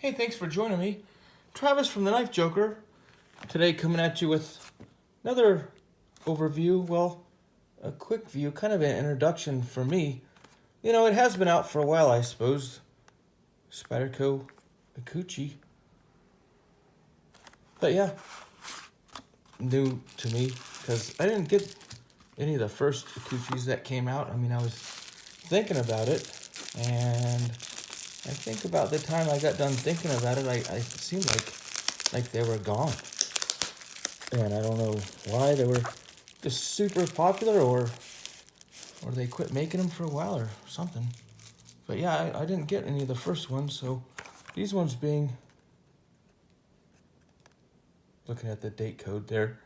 Hey, thanks for joining me. Travis from the Knife Joker. Today coming at you with another overview, well, a quick view, kind of an introduction for me. You know, it has been out for a while, I suppose. Spyderco Ikuchi. But yeah, new to me, because I didn't get any of the first Ikuchis that came out. I mean, I was thinking about it, and I think about the time I got done thinking about it, I seemed like they were gone. And I don't know why. They were just super popular, or they quit making them for a while or something. But yeah, I didn't get any of the first ones, so these ones being, looking at the date code there,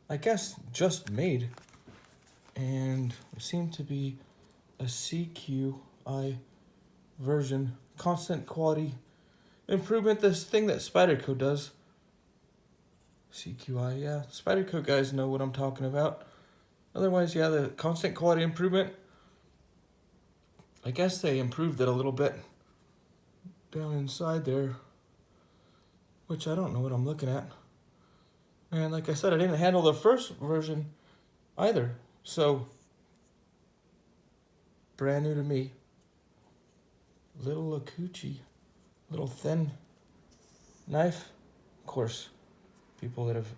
I guess just made, and it seemed to be a CQI version, constant quality improvement, this thing that Spyderco does. CQI, yeah, Spyderco guys know what I'm talking about. Otherwise, yeah, the constant quality improvement, I guess they improved it a little bit down inside there, which I don't know what I'm looking at. And like I said, I didn't handle the first version either, so brand new to me. Little Ikuchi, little thin knife. Of course, people that have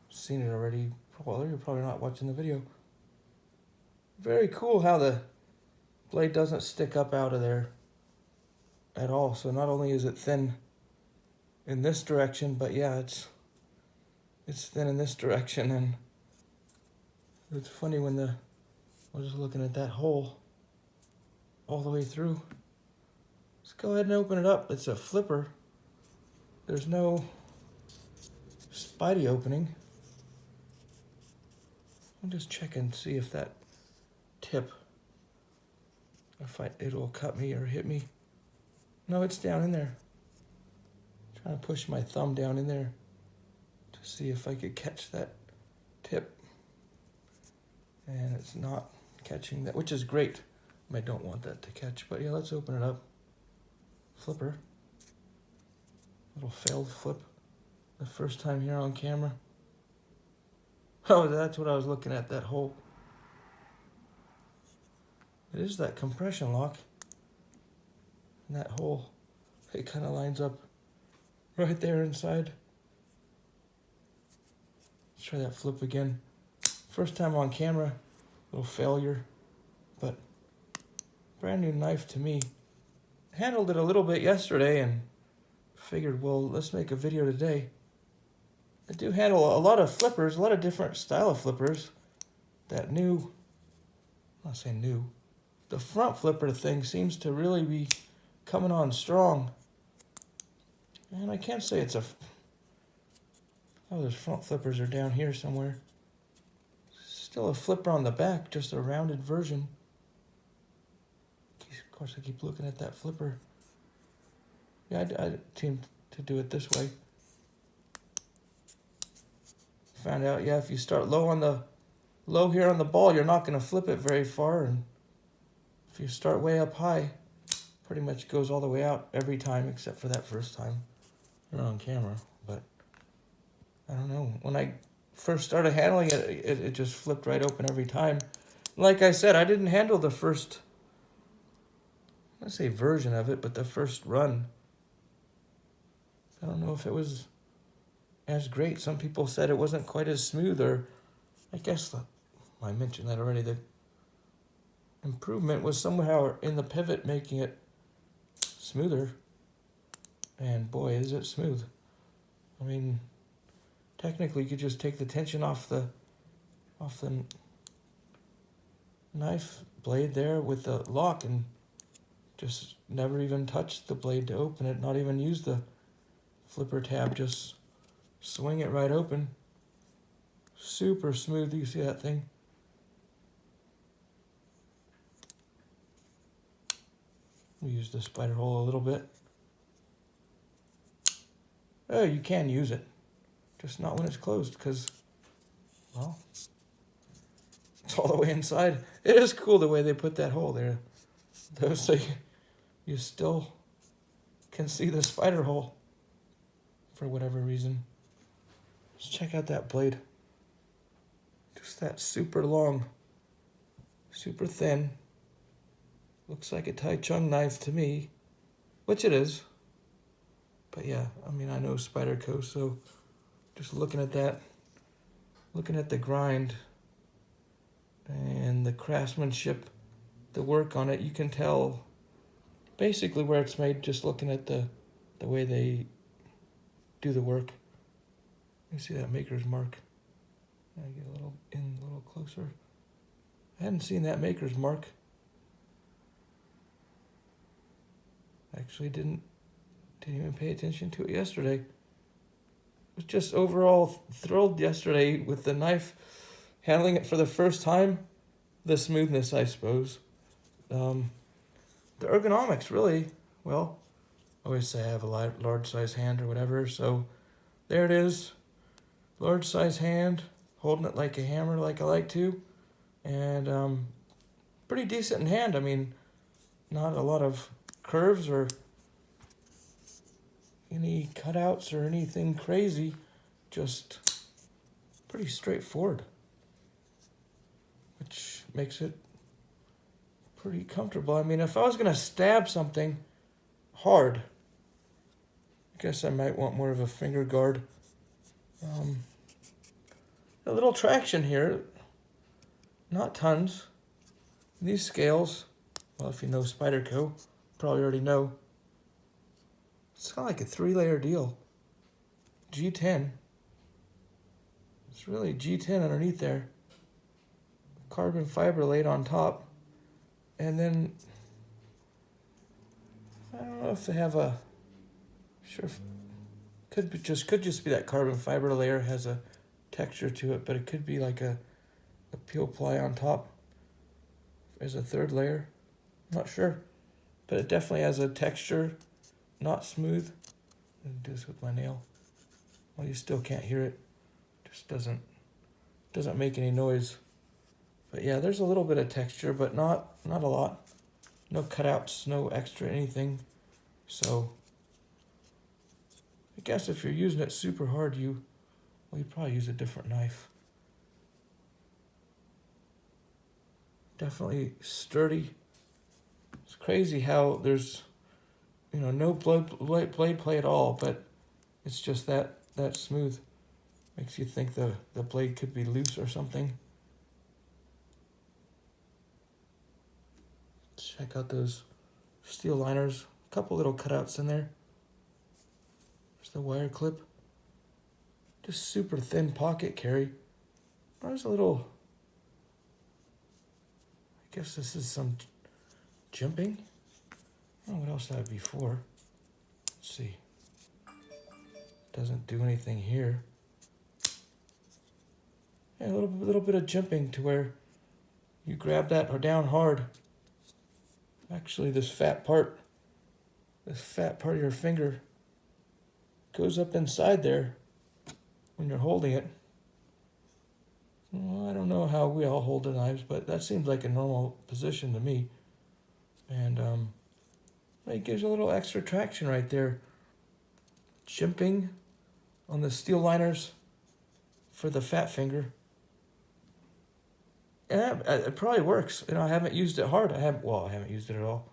seen it already, well, you're probably not watching the video. Very cool how the blade doesn't stick up out of there at all. So not only is it thin in this direction, but yeah, it's thin in this direction. And it's funny when I was just looking at that hole all the way through. Let's go ahead and open it up. It's a flipper. There's no Spidey opening. I'll just check and see if that tip, if it'll cut me or hit me. No, it's down in there. I'm trying to push my thumb down in there to see if I could catch that tip. And it's not catching that, which is great. I don't want that to catch, but yeah, let's open it up. Flipper. Little failed flip. The first time here on camera. Oh, that's what I was looking at, that hole. It is that compression lock. And that hole, it kind of lines up right there inside. Let's try that flip again. First time on camera, little failure, but brand new knife to me. Handled it a little bit yesterday and figured, well, let's make a video today. I do handle a lot of flippers, a lot of different style of flippers. That new, I'm not saying new, the front flipper thing seems to really be coming on strong. And I can't say it's oh, those front flippers are down here somewhere. Still a flipper on the back, just a rounded version. Of course, I keep looking at that flipper. Yeah, I seem to do it this way. Found out, yeah, if you start low here on the ball, you're not going to flip it very far. And if you start way up high, pretty much goes all the way out every time, except for that first time. You're on camera, but I don't know. When I first started handling it, it just flipped right open every time. Like I said, I didn't handle the first, let's say version of it, but the first run. I don't know if it was as great. Some people said it wasn't quite as smooth, or I guess I mentioned that already. The improvement was somehow in the pivot, making it smoother. And boy, is it smooth. I mean, technically you could just take the tension off the knife blade there with the lock and just never even touch the blade to open it, not even use the flipper tab, just swing it right open. Super smooth. You see that thing? We use the spider hole a little bit. Oh, you can use it, just not when it's closed, because, well, it's all the way inside. It is cool the way they put that hole there, though, so you still can see the spider hole for whatever reason. Let's check out that blade. Just that super long, super thin. Looks like a Tai Chung knife to me, which it is. But yeah, I mean, I know Spyderco, so just looking at that, looking at the grind and the craftsmanship, the work on it, you can tell basically where it's made just looking at the way they do the work. You see that maker's mark. I get a little closer. I hadn't seen that maker's mark. Actually didn't even pay attention to it yesterday. Was just overall thrilled yesterday with the knife, handling it for the first time. The smoothness, I suppose. The ergonomics, really. Well, I always say I have a large size hand or whatever, so there it is. Large size hand, holding it like a hammer like I like to. And pretty decent in hand. I mean, not a lot of curves or any cutouts or anything crazy, just pretty straightforward, which makes it pretty comfortable. I mean, if I was going to stab something hard, I guess I might want more of a finger guard. A little traction here, not tons. These scales, well, if you know Spyderco, probably already know. It's kind of like a 3-layer deal. G10. It's really G10 underneath there. Carbon fiber laid on top. And then, I don't know if they have a, sure, could just be that carbon fiber layer has a texture to it, but it could be like a peel ply on top as a 3rd layer. I'm not sure, but it definitely has a texture. Not smooth. I'm gonna do this with my nail. Well, you still can't hear it. Just doesn't make any noise. But yeah, there's a little bit of texture, but not a lot. No cutouts, no extra anything. So I guess if you're using it super hard, you'd probably use a different knife. Definitely sturdy. It's crazy how there's, no blade play at all, but it's just that smooth. Makes you think the blade could be loose or something. Check out those steel liners. A couple little cutouts in there. There's the wire clip. Just super thin pocket carry. There's a little, I guess this is some jimping. I don't know what else that would be for. Let's see. Doesn't do anything here. Yeah, a little bit of jimping to where you grab that down hard. Actually, this fat part of your finger goes up inside there when you're holding it. Well, I don't know how we all hold the knives, but that seems like a normal position to me. And it gives you a little extra traction right there. Jimping on the steel liners for the fat finger. Yeah, it probably works. I haven't used it hard. I haven't used it at all.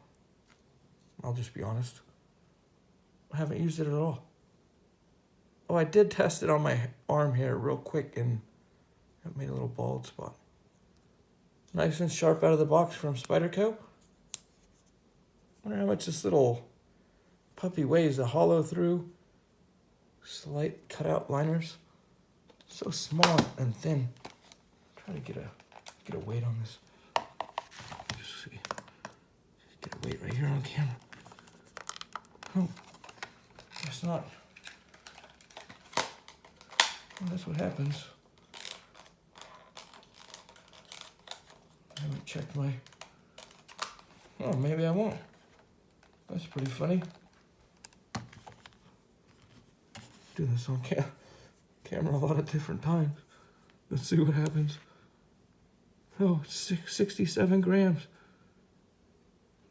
I'll just be honest. I haven't used it at all. Oh, I did test it on my arm here real quick, and it made a little bald spot. Nice and sharp out of the box from Spyderco. Wonder how much this little puppy weighs. The hollow through, slight cutout liners. So small and thin. Try to get a weight on this. Just see. Get a weight right here on camera. Oh, guess not. Well, that's what happens. I haven't checked my. Oh, maybe I won't. That's pretty funny. Do this on camera a lot of different times. Let's see what happens. Oh, 67 grams.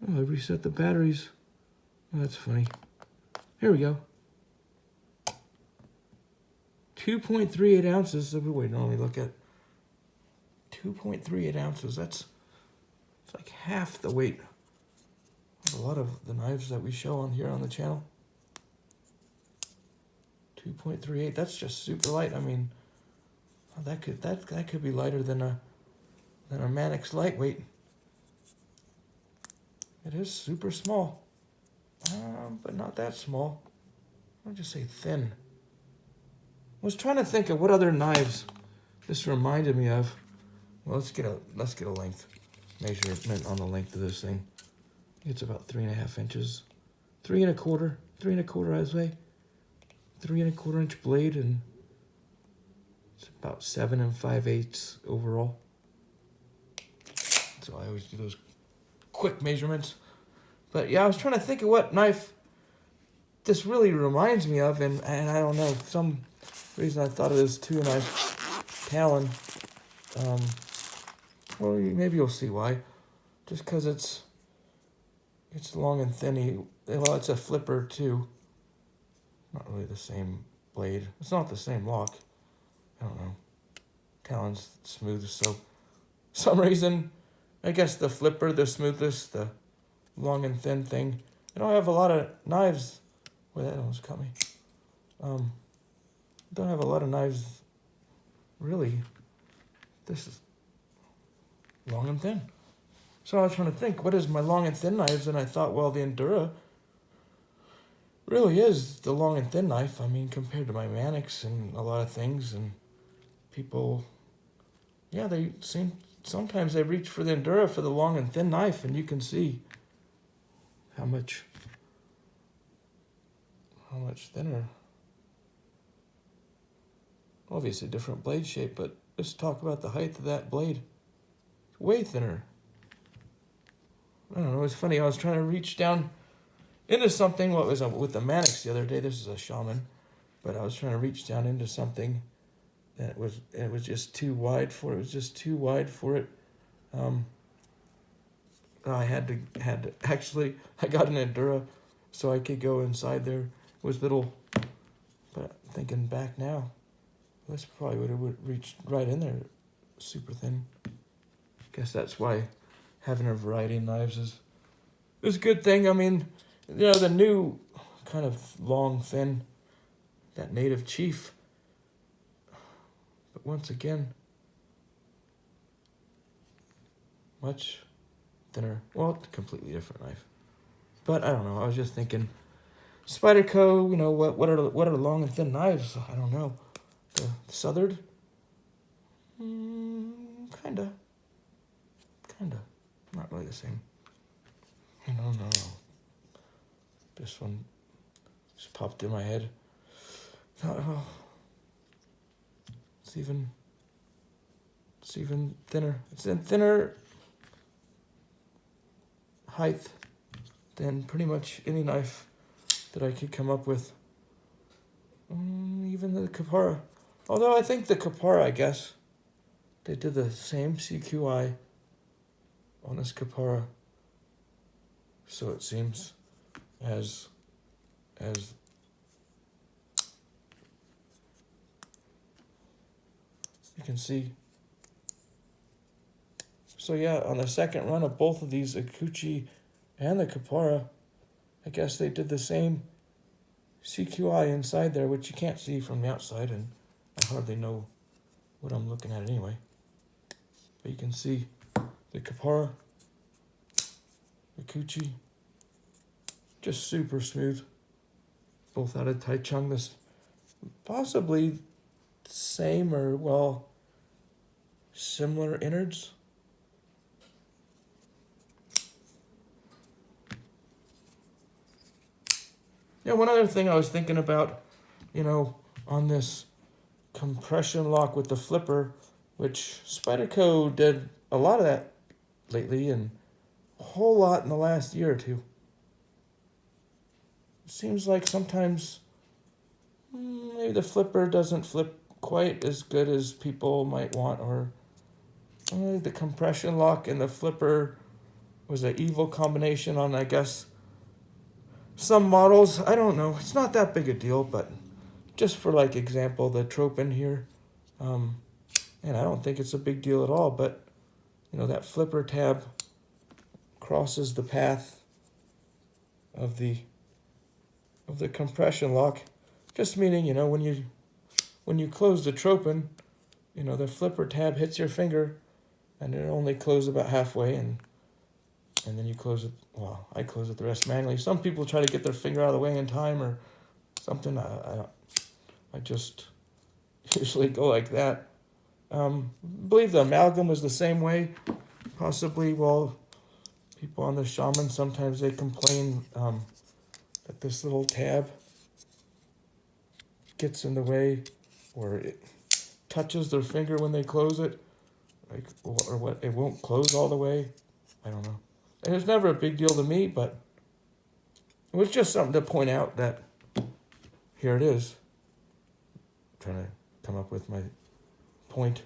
Oh, I reset the batteries. Oh, that's funny. Here we go. 2.38 ounces. We normally look at 2.38 ounces. It's like half the weight of a lot of the knives that we show on here on the channel. 2.38. That's just super light. I mean, that could be lighter than a Manix lightweight. It is super small, but not that small. I'll just say thin. I was trying to think of what other knives this reminded me of. Well, let's get a length measurement on the length of this thing. It's about 3.5 inches, 3.25, I'd say. 3.25 inch blade, and it's about 7 5/8 overall. So I always do those quick measurements. But yeah, I was trying to think of what knife this really reminds me of, and I don't know, some reason I thought of this too, knife Talon. Well, maybe you'll see why. Just because it's long and thin. Well, it's a flipper too. Not really the same blade. It's not the same lock. I don't know. Talon's smooth, so some reason, I guess the flipper, the smoothest, the long and thin thing. I don't have a lot of knives. Wait, that almost cut me. Don't have a lot of knives, really. This is long and thin. So I was trying to think, what is my long and thin knives? And I thought, well, the Endura really is the long and thin knife. I mean, compared to my Manix and a lot of things, and people, yeah, sometimes they reach for the Endura for the long and thin knife, and you can see how much thinner. Obviously different blade shape, but let's talk about the height of that blade. It's way thinner. I don't know, it's funny, I was trying to reach down into something, what was with the Manix the other day, this is a Shaman, but I was trying to reach down into something that it was just too wide for it. It was just too wide for it. I had to actually, I got an Endura so I could go inside there. It was little, but thinking back now, this probably would have reached right in there, super thin. Guess that's why having a variety of knives is a good thing. I mean, you know, the new kind of long, thin, that Native Chief. But once again, much thinner. Well, completely different knife. But I don't know. I was just thinking, Spyderco. You know, what are long and thin knives? I don't know. The Southern, kinda. Not really the same. I don't know. This one just popped in my head. Oh, it's even thinner. It's in thinner height than pretty much any knife that I could come up with. Even the Kapara. Although I think the Kapara, I guess, they did the same CQI on this Kapara. So it seems as you can see. So yeah, on the second run of both of these, Ikuchi and the Kapara, I guess they did the same CQI inside there, which you can't see from the outside, and I hardly know what I'm looking at anyway. But you can see the Kapara, Ikuchi, just super smooth. Both out of Taichung. This possibly same or, well, similar innards. Yeah, one other thing I was thinking about, you know, on this compression lock with the flipper, which Spyderco did a lot of that lately, and a whole lot in the last year or two. It seems like sometimes maybe the flipper doesn't flip quite as good as people might want, or the compression lock and the flipper was an evil combination on, I guess, some models, I don't know, it's not that big a deal, but just for like example, the Tropin here, and I don't think it's a big deal at all, but you know, that flipper tab crosses the path of the compression lock, just meaning, you know, when you close the Tropin, you know, the flipper tab hits your finger and it only closes about halfway, and then you close it. Well, I close it the rest manually. Some people try to get their finger out of the way in time or something. I just usually go like that. I believe the amalgam was the same way. Possibly, well, people on the Shaman, sometimes they complain that this little tab gets in the way, or it touches their finger when they close it, like, or what, it won't close all the way. I don't know. And it's never a big deal to me, but it was just something to point out that here it is. I'm trying to come up with my point.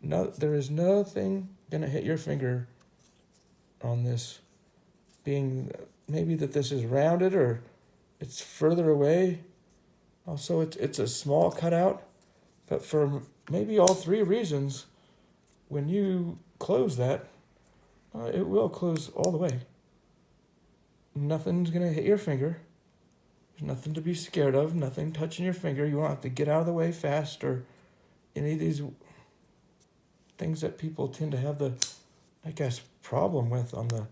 No, there is nothing gonna hit your finger on this, being maybe that this is rounded or it's further away. Also, it's a small cutout, but for maybe all three reasons, when you close that, it will close all the way. Nothing's gonna hit your finger. There's nothing to be scared of, nothing touching your finger. You won't have to get out of the way fast or any of these things that people tend to have the, I guess, problem with on the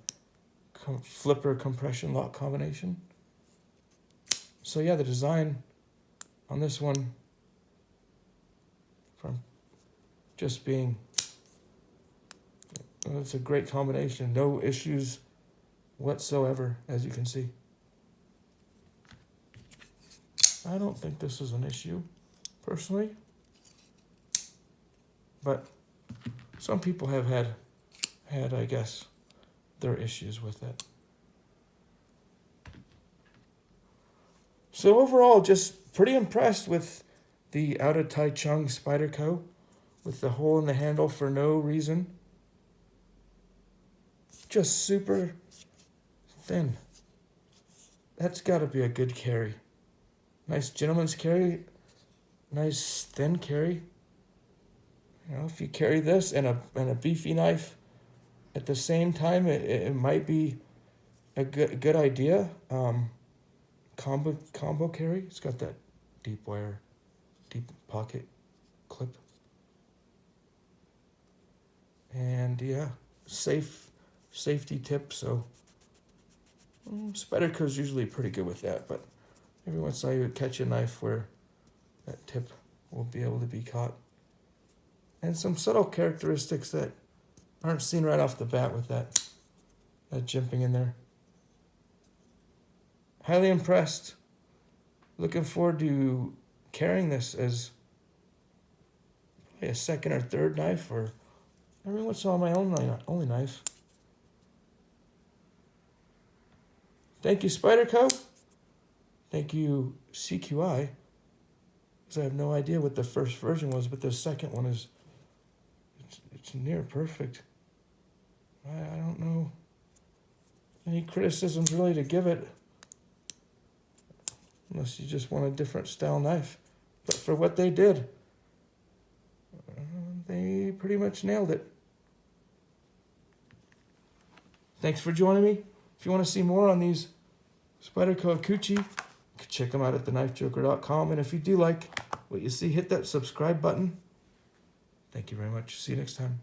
flipper compression lock combination. So yeah, the design on this one, from just being, it's a great combination. No issues whatsoever, as you can see. I don't think this is an issue, personally. But some people have had, I guess, their issues with it. So overall, just pretty impressed with the out of Taichung Spyderco, with the hole in the handle for no reason. Just super thin. That's got to be a good carry. Nice gentleman's carry. Nice thin carry. You know, if you carry this and a beefy knife at the same time, it might be a good idea. Combo carry. It's got that deep pocket clip. And yeah, safety tip. So Spyderco's usually pretty good with that, but every once in a while you would catch a knife where that tip will be able to be caught. And some subtle characteristics that aren't seen right off the bat with that jimping in there. Highly impressed. Looking forward to carrying this as a second or third knife, or every once in a while my only knife. Thank you, Spyderco. Thank you, CQI. Because I have no idea what the first version was, but the second one is, it's near perfect. I don't know any criticisms really to give it, unless you just want a different style knife. But for what they did, they pretty much nailed it. Thanks for joining me. If you want to see more on these Spyderco Ikuchi, you can check them out at thenifejoker.com. And if you do like what you see, hit that subscribe button. Thank you very much. See you next time.